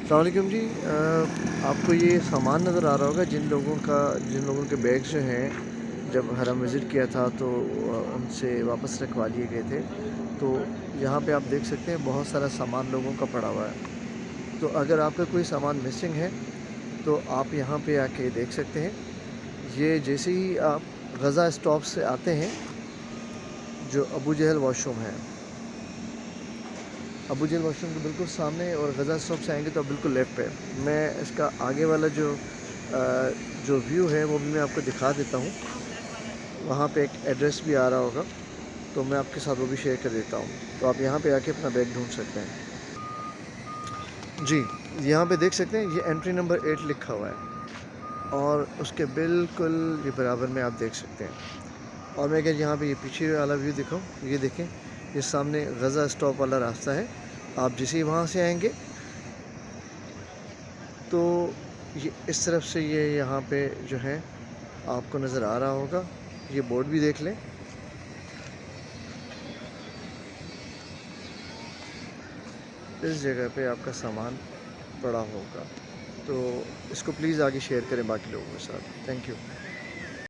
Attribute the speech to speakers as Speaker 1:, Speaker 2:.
Speaker 1: अस्सलाम वालेकुम जी। आपको ये सामान नज़र आ रहा होगा जिन लोगों के बैग जो हैं, जब हरम विज़िट किया था तो उनसे वापस रखवा लिए गए थे। तो यहाँ पे आप देख सकते हैं बहुत सारा सामान लोगों का पड़ा हुआ है। तो अगर आपका कोई सामान मिसिंग है तो आप यहाँ पे आके देख सकते हैं। ये जैसे ही आप गज़ा स्टॉप से आते हैं, जो अबू जहल वॉशरूम है, अबू जहल वॉशरूम के बिल्कुल सामने, और गज़ा स्टॉप से आएंगे तो आप बिल्कुल लेफ़्ट पे। मैं इसका आगे वाला जो व्यू है वो भी मैं आपको दिखा देता हूँ। वहाँ पे एक एड्रेस भी आ रहा होगा, तो मैं आपके साथ वो भी शेयर कर देता हूँ। तो आप यहाँ पे आके अपना बैग ढूंढ सकते हैं। जी, यहाँ पे देख सकते हैं ये एंट्री नंबर 8 लिखा हुआ है, और उसके बिल्कुल ये बराबर में आप देख सकते हैं। और मैं अगर यहाँ पे ये पीछे वाला व्यू दिखाऊँ, ये देखें, ये सामने गज़ा स्टॉप वाला रास्ता है। आप जैसे ही वहाँ से आएंगे तो ये इस तरफ से ये यहाँ पे जो है आपको नज़र आ रहा होगा। ये बोर्ड भी देख लें। इस जगह पे आपका सामान पड़ा होगा, तो इसको प्लीज़ आगे शेयर करें बाकी लोगों के साथ। Thank you.